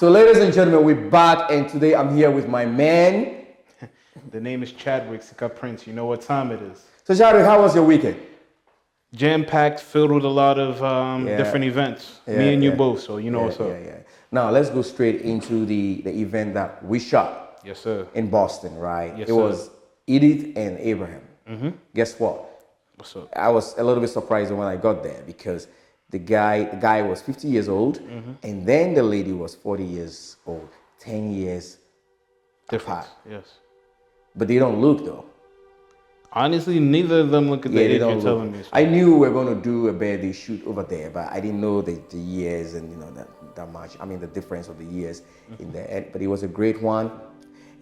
So ladies and gentlemen, we're back, and today I'm here with my man. The name is Chadwick Sika Prince. You know what time it is. So Chadwick, how was your weekend? Jam-packed, filled with a lot of different events. Me and you both, so you know what's up. Now let's go straight into the event that we shot. Yes, sir. In Boston, right? Yes, it was Edith and Abraham. Mm-hmm. Guess what? What's up? I was a little bit surprised when I got there because the guy was 50 years old, and then the lady was 40 years old, 10 years Different. apart. Yes. But they don't look though. Honestly, neither of them look at the age you're telling me. I knew we were going to do a birthday shoot over there, but I didn't know the years and that much. I mean, the difference of the years in there. But it was a great one,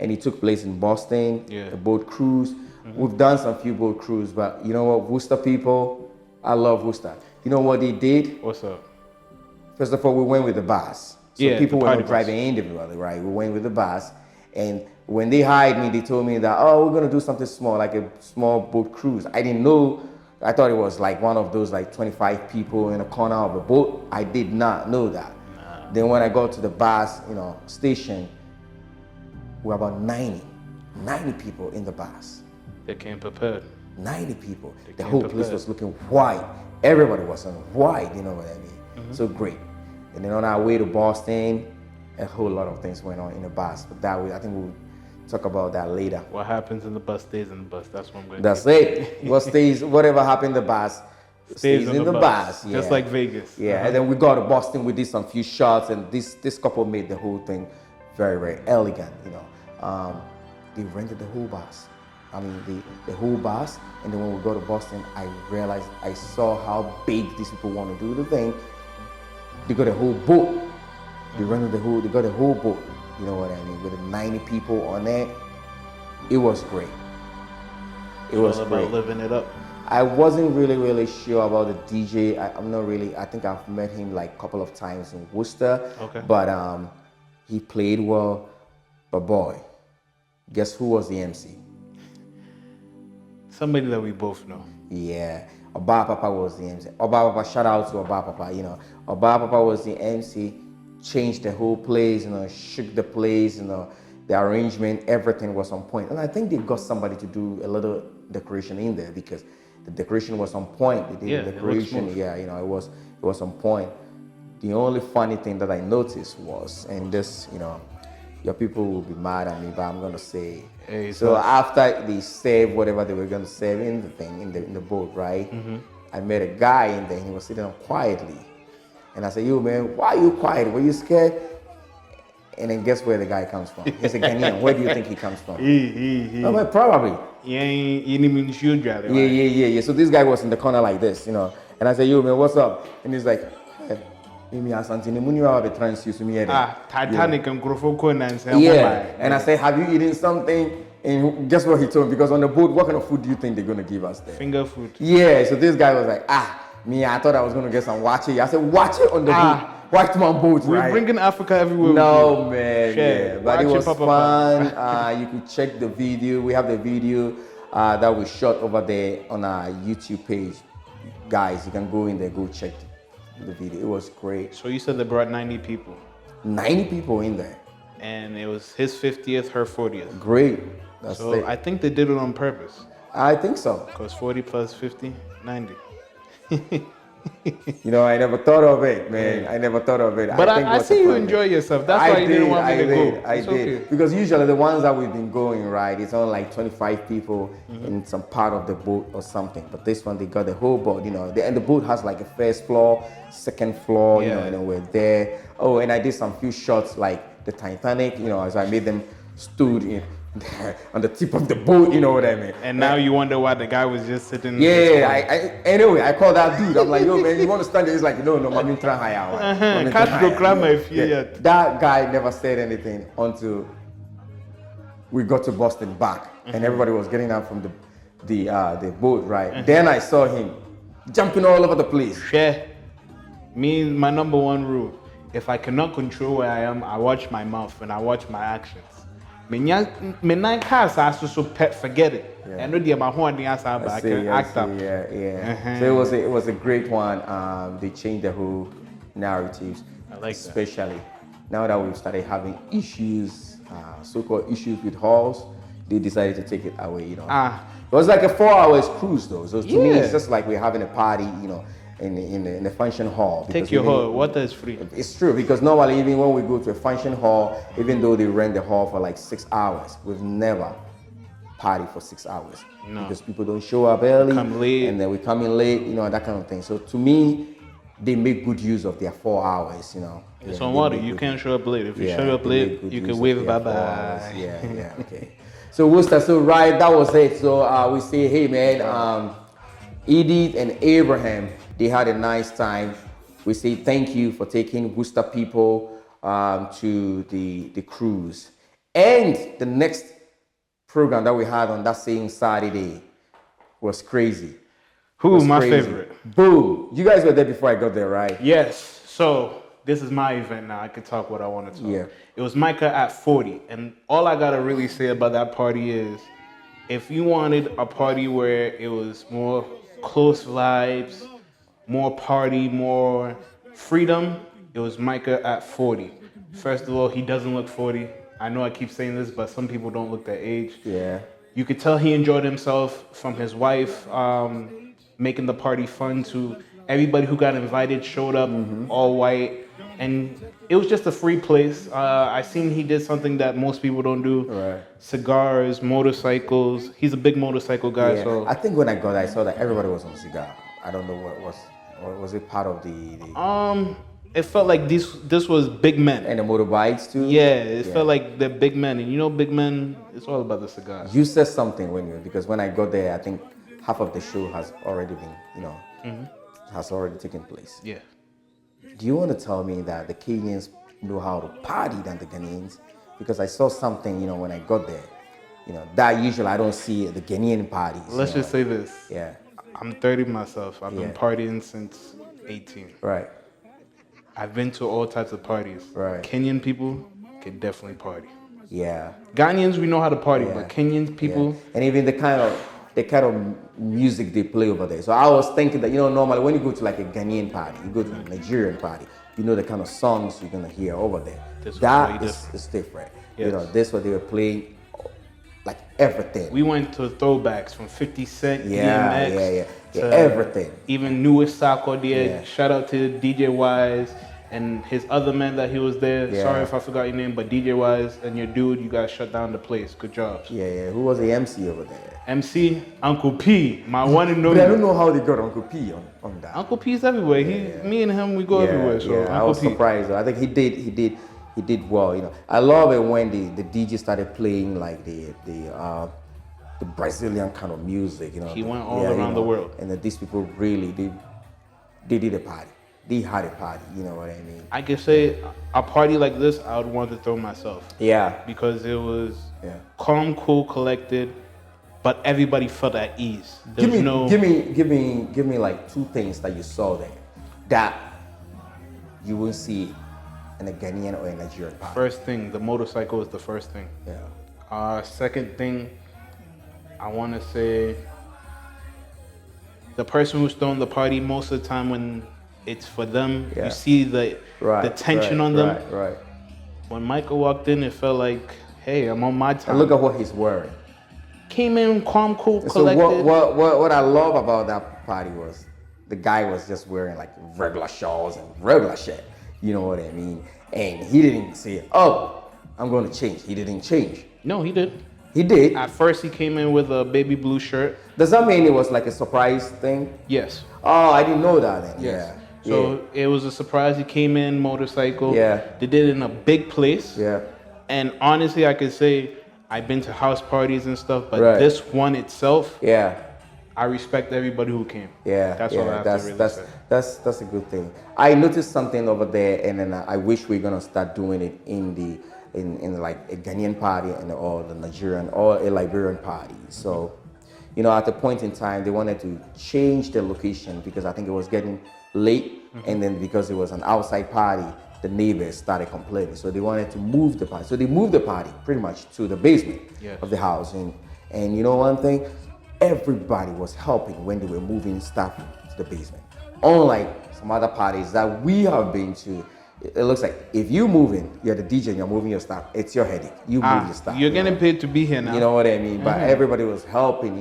and it took place in Boston. Yeah. A boat cruise. We've done some few boat cruise, but you know what, Worcester people, I love Worcester. You know what they did? What's up? First of all, we went with the bus. So Yeah, people the were party not driving individually, right? We went with the bus, and when they hired me, they told me that, oh, we're gonna do something small, like a small boat cruise. I didn't know. I thought it was like one of those like 25 people in a corner of a boat. I did not know that. Nah. Then when I got to the bus, station, we were about 90 people in the bus. They came prepared. 90 people. The whole place was looking white. Everybody was on white, you know what I mean? So great. And then on our way to Boston, a whole lot of things went on in the bus. But that way, I think we'll talk about that later. What happens in the bus stays in the bus. That's what I'm going That's it. Whatever happened in the bus stays in the bus. Just like Vegas. Yeah, and then we got to Boston, we did some few shots, and this couple made the whole thing very, very elegant, They rented the whole bus. I mean, the whole bus. And then when we got to Boston, I saw how big these people want to do the thing. They got a whole boat. They got a whole boat. You know what I mean? With 90 people on it. It was great. It was all great. about living it up. I wasn't really sure about the DJ. I think I've met him like a couple of times in Worcester. Okay. But he played well. But boy, guess who was the MC? Somebody that we both know. Yeah. Oba Papa was the MC. Oba Papa, shout out to Oba Papa. Oba Papa was the MC, changed the whole place, shook the place, the arrangement, everything was on point. And I think they got somebody to do a little decoration in there because the decoration was on point. They did the decoration, it was on point. The only funny thing that I noticed was, and this, your people will be mad at me, but I'm gonna say. Hey, so after they served whatever they were gonna serve in the thing, in the boat, right? I met a guy in there and he was sitting down quietly. And I said, yo man, why are you quiet? Were you scared? And then guess where the guy comes from? He's a Ghanaian. Where do you think he comes from? No, probably. Yeah. So this guy was in the corner like this, And I said, yo man, what's up? And he's like, hey. Titanic and yeah, and I said, have you eaten something? And guess what he told me? Because on the boat, what kind of food do you think they're going to give us there? Finger food. Yeah, so this guy was like, I thought I was going to get some wachi. I said, wachi on the boat. White man boat, right? We're bringing Africa everywhere. No, man. Yeah. But it was fun. You could check the video. We have the video that we shot over there on our YouTube page. Guys, you can go in there, go check the video. It was great. So you said they brought 90 people. 90 people in there. And it was his 50th, her 40th. Great. So I think they did it on purpose. I think so. Because 40 plus 50, 90. I never thought of it, man. I never thought of it. But I see you enjoy yourself. That's why you didn't want me to go. I did. Okay. Because usually the ones that we've been going, right, it's only like 25 people in some part of the boat or something. But this one, they got the whole boat, and the boat has like a first floor, second floor, and then we're there. Oh, and I did some few shots like the Titanic, as I made them stood on the tip of the boat, you know what I mean? And now you wonder why the guy was just sitting. Yeah, anyway, I called that dude. I'm like, yo, man, you want to stand there? He's like, no, I'm trying higher. That guy never said anything until we got to Boston back, and everybody was getting out from the boat, right? Then I saw him jumping all over the place. My number one rule: if I cannot control where I am, I watch my mouth and I watch my actions. Forget it. I know the I can act up. So it was a great one. They changed the whole narratives. I like especially now that we've started having issues, so-called issues with halls, they decided to take it away. You know, it was like a 4 hours cruise though. So to me, it's just like we're having a party. You know, in the function hall. Take your hall. Water is free. It's true, because normally even when we go to a function hall, even though they rent the hall for like 6 hours, we've never party for 6 hours. No. Because people don't show up early, come late, and then we come in late, you know, that kind of thing. So to me, they make good use of their 4 hours, you know. It's on water. You can't show up late. If you show up late, you can wave bye-bye. Yeah, okay. So Worcester, so right, that was it. So we say, hey man, Edith and Abraham, they had a nice time. We say thank you for taking Worcester people to the cruise. And the next program that we had on that same Saturday was crazy. My favorite? Boo! You guys were there before I got there, right? Yes. So this is my event now. I can talk what I want to talk. Yeah. It was Micah at 40. And all I got to really say about that party is, if you wanted a party where it was more close vibes, more party, more freedom, it was Micah at 40. First of all, he doesn't look 40. I know I keep saying this, but some people don't look that age. Yeah. You could tell he enjoyed himself, from his wife making the party fun to everybody who got invited showed up all white. And it was just a free place. I seen he did something that most people don't do. Right. Cigars, motorcycles. He's a big motorcycle guy. Yeah. So I think when I got there, I saw that everybody was on cigar. I don't know what was, or was it part of the it felt like this was big men. and the motorbikes too? Yeah, it felt like they're big men. And you know, big men, it's all about the cigars. You said something because when I got there, I think half of the show has already been, you know, has already taken place. Yeah. Do you want to tell me that the Kenyans know how to party than the Ghanaians? Because I saw something, you know, when I got there, you know, that usually I don't see the Ghanaian parties. Let's just say this. Yeah. I'm 30 myself. I've been partying since 18. Right. I've been to all types of parties. Right. Kenyan people can definitely party. Yeah. Ghanaians, we know how to party, but Kenyan people... And even the kind of music they play over there. So I was thinking that, you know, normally when you go to like a Ghanaian party, you go to a Nigerian party, you know the kind of songs you're going to hear over there. That is different. Yes. You know, this what they were playing, like everything. We went to throwbacks from 50 Cent, Yeah, DMX, to everything. Even newest Sako there. Yeah. Shout out to DJ Wise and his other man that he was there. Yeah. Sorry if I forgot your name, but DJ Wise and your dude, you guys shut down the place. Good jobs. Yeah. Who was the MC over there? MC, Uncle P, my one and only. But I don't know how they got Uncle P on that. Uncle P's everywhere. Me and him, we go everywhere. So Uncle I was P. surprised. I think he did well. You know, I love it when the DJ started playing like the Brazilian kind of music. You know, He went all around the world. and these people really they did a party. They had a party. You know what I mean? I could say a party like this, I would want to throw myself. Yeah. Because it was calm, cool, collected, but everybody felt at ease. Give me like two things that you saw there that you won't see in a Ghanaian or a Nigerian party. First thing, the motorcycle is the first thing. Yeah. Second thing, I want to say the person who's throwing the party, most of the time when it's for them, you see the tension on them. Right. When Michael walked in, it felt like, hey, I'm on my time. And look at what he's wearing. Came in calm, cool, So collected. what I love about that party was the guy was just wearing like regular shawls and regular shit. You know what I mean? And he didn't say, "Oh, I'm going to change." He didn't change. No, he did. He did. At first, he came in with a baby blue shirt. Does that mean it was like a surprise thing? Yes. Oh, I didn't know that then. Yes. So it was a surprise. He came in motorcycle. Yeah. They did it in a big place. Yeah. And honestly, I could say I've been to house parties and stuff, but this one itself, I respect everybody who came. Yeah. That's all I have to really say. That's a good thing. I noticed something over there, and then I wish we're gonna start doing it in like a Ghanaian party or the Nigerian or a Liberian party. So, you know, at a point in time, they wanted to change the location because I think it was getting late, and then because it was an outside party, the neighbors started complaining. So they wanted to move the party. So they moved the party pretty much to the basement of the house. And you know one thing? Everybody was helping when they were moving stuff to the basement. Unlike some other parties that we have been to, it looks like if you moving, you're the DJ and you're moving your stuff, it's your headache. You move your stuff. You're getting paid to be here now. You know what I mean? But everybody was helping,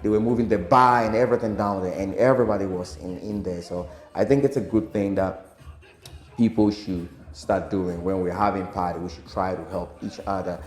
they were moving the bar and everything down there, and everybody was in there. So I think it's a good thing that people should start doing when we're having party. We should try to help each other,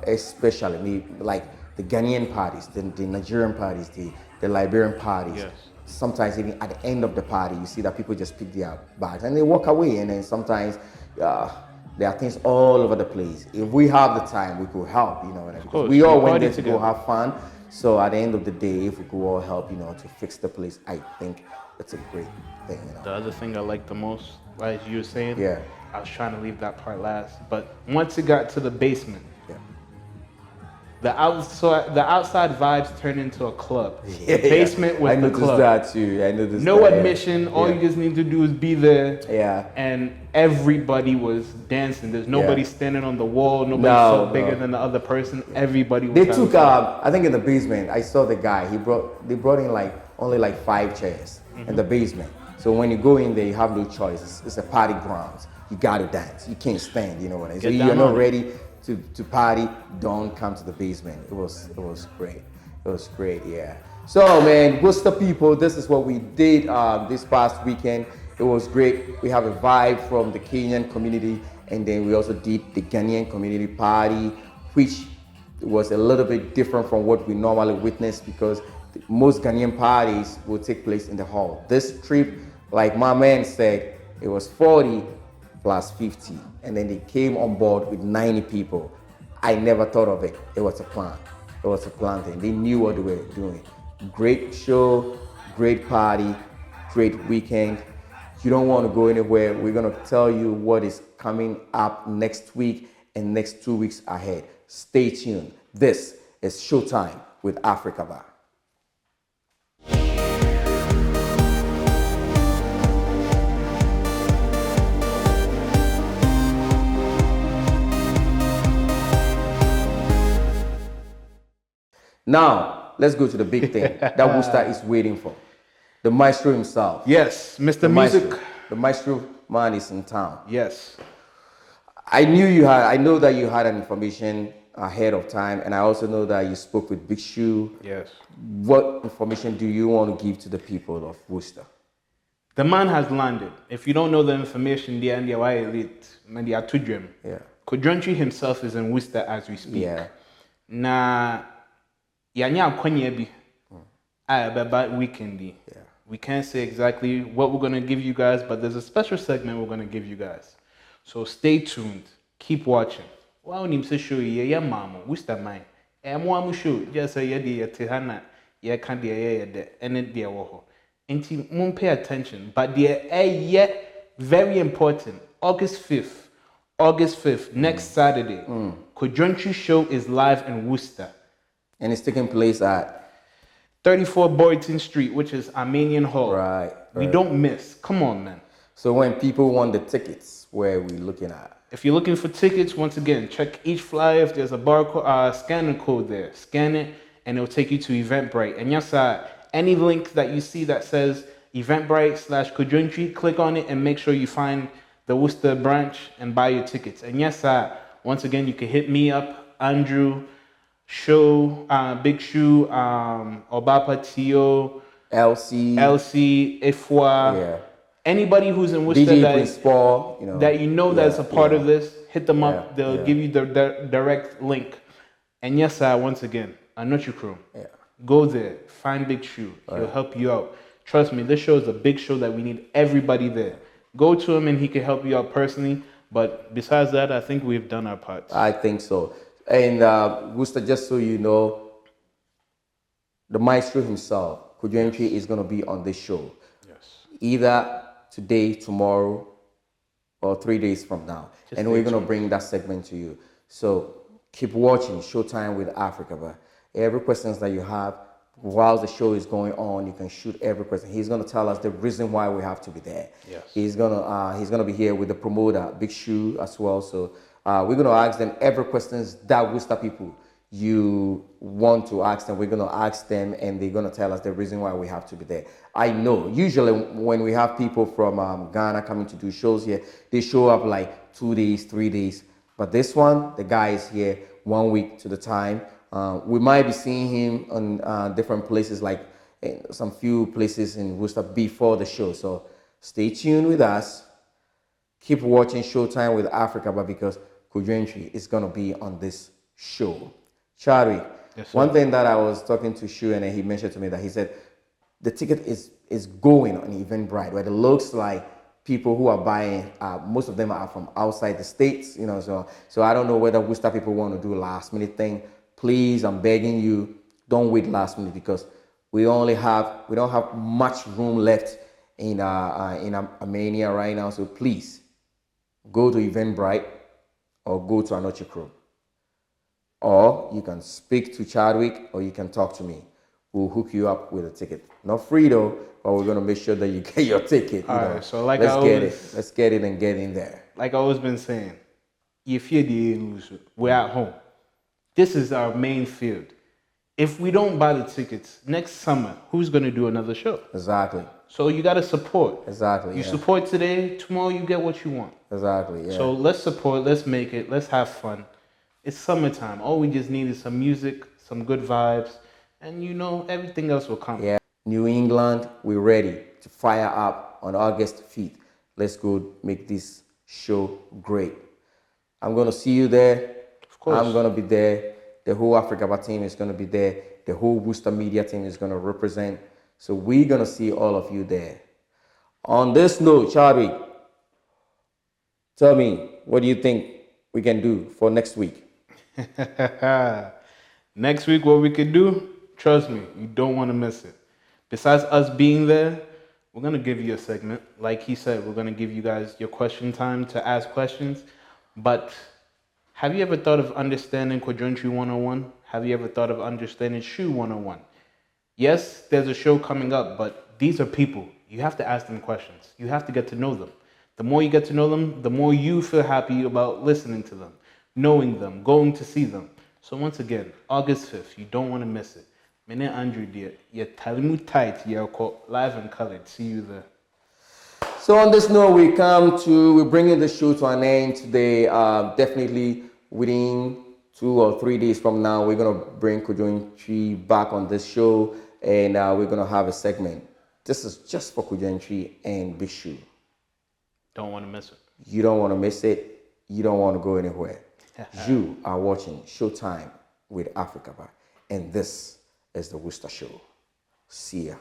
especially like the Ghanaian parties, the Nigerian parties, the Liberian parties. Yes. Sometimes even at the end of the party, you see that people just pick their bags and they walk away. And then sometimes there are things all over the place. If we have the time, we could help. You know what I mean? Of course, we all we went there party to go together. have fun. So at the end of the day, if we could all help, to fix the place, I think it's a great thing. The other thing I like the most, as you were saying, Yeah. I was trying to leave that part last, but once it got to the basement, Yeah. the outside vibes turned into a club. The basement was I the noticed club. that too. I noticed No that, admission. All you just need to do is be there. Yeah. And everybody was dancing. There's nobody standing on the wall. Nobody felt bigger than the other person. Everybody was. They took I think in the basement, I saw the guy. They brought in only 5 chairs in the basement. So when you go in there, you have no choice. It's a party grounds. You gotta dance. You can't stand. You know what I mean? So Get you're down not on it. ready to party. Don't come to the basement. It was great. It was great. Yeah. So man, Worcester people, this is what we did this past weekend. It was great. We have a vibe from the Kenyan community, and then we also did the Ghanaian community party, which was a little bit different from what we normally witness because most Ghanaian parties will take place in the hall. This trip, like my man said, it was 40 plus 50, and then they came on board with 90 people. I never thought of it. It was a plan. It was a plan thing. They knew what they were doing. Great show, great party, great weekend. You don't want to go anywhere. We're going to tell you what is coming up next week and next 2 weeks ahead. Stay tuned. This is Showtime with Africaba. Now, let's go to the big thing that Worcester is waiting for. The Maestro himself. Yes, Mr. The Music. Maestro. The Maestro man is in town. Yes. I know that you had an information ahead of time, and I also know that you spoke with Big Shoe. Yes. What information do you want to give to the people of Worcester? The man has landed. If you don't know the information, the elite, the Atudrem. Yeah. Kodjontri himself is in Worcester as we speak. Yeah. Na yanya kwenye bi. About weekend. Yeah. We can't say exactly what we're gonna give you guys, but there's a special segment we're gonna give you guys. So stay tuned. Keep watching. Wow, nimse show ye mama. Worcester mine. Mo show. Just say ye di tehana. Ye can't ye de. Ene di woho. Inti mun pay attention. But yet very important. August 5th, next Saturday. Kodjontri show is live in Worcester. And it's taking place at 34 Boyton Street, which is Armenian Hall. Right. We don't miss. Come on, man. So when people want the tickets, where are we looking at? If you're looking for tickets, once again, check each flyer. If there's a barcode, scanner code there, scan it, and it'll take you to Eventbrite. And yes, any link that you see that says Eventbrite/Kodjontri, click on it and make sure you find the Worcester branch and buy your tickets. And yes, once again, you can hit me up, Andrew, Show, Big Shoe, Obapa Tio, LC, Ifwa, yeah. Anybody who's in Worcester DJ that Prince Paul, that's a part of this, hit them up. Yeah, They'll give you the direct link. And yes, once again, Anochi Crew. Yeah. Go there, find Big Shoe. He'll help you out. Trust me, this show is a big show that we need everybody there. Go to him and he can help you out personally. But besides that, I think we've done our part. I think so. And Worcester, just so you know, the Maestro himself, Kodjontri, is going to be on this show. Yes. Either today, tomorrow, or 3 days from now. And we're going to bring that segment to you. So keep watching Showtime with Africaba. Every question that you have, while the show is going on, you can shoot every question. He's going to tell us the reason why we have to be there. Yes. He's gonna be here with the promoter, Big Shoe, as well. So we're going to ask them every questions that Worcester people you want to ask them, we're going to ask them, and they're going to tell us the reason why we have to be there. I know usually when we have people from Ghana coming to do shows here, they show up like 2 days, 3 days. But this one, the guy is here 1 week to the time. We might be seeing him on different places, like some few places in Worcester before the show. So stay tuned with us. Keep watching Showtime with Africaba, because Kujentry is going to be on this show. Chadwick, Yes, one thing that I was talking to Shu, and he mentioned to me that he said the ticket is going on Eventbrite, where it looks like people who are buying, most of them are from outside the states, you know. So I don't know whether Worcester people want to do a last minute thing. Please, I'm begging you, don't wait last minute, because we don't have much room left in Armenia right now. So please go to Eventbrite or go to Anoche Crew. Or you can speak to Chadwick, or you can talk to me. We'll hook you up with a ticket. Not free though, but we're gonna make sure that you get your ticket. All right, so like let's get it and get in there. Like I always been saying, if we're at home. This is our main field. If we don't buy the tickets next summer, who's gonna do another show? Exactly. So you gotta support. Exactly. You support today, tomorrow you get what you want. Exactly. Yeah. So let's support. Let's make it. Let's have fun. It's summertime. All we just need is some music, some good vibes, and everything else will come. Yeah. New England, we're ready to fire up on August 5th. Let's go make this show great. I'm going to see you there. Of course. I'm going to be there. The whole Africaba team is going to be there. The whole Worcester media team is going to represent. So we're going to see all of you there. On this note, Chadwick, tell me, what do you think we can do for next week? Next week, what we could do, trust me, you don't want to miss it. Besides us being there, we're going to give you a segment. Like he said, we're going to give you guys your question time to ask questions. But have you ever thought of understanding Quadrantry 101? Have you ever thought of understanding Shoe 101? Yes, there's a show coming up, but these are people. You have to ask them questions. You have to get to know them. The more you get to know them, the more you feel happy about listening to them, knowing them, going to see them. So once again, August 5th, you don't want to miss it. My name Andrew dear. You're telling me tight. You're live and colored. See you there. So on this note, we're bringing the show to an end today. Definitely within 2 or 3 days from now, we're going to bring Kujentry back on this show, and we're going to have a segment. This is just for Kujentry and Big Shoe. Don't want to miss it. You don't want to miss it. You don't want to go anywhere. You are watching Showtime with Africaba, and this is the Worcester Show. See ya.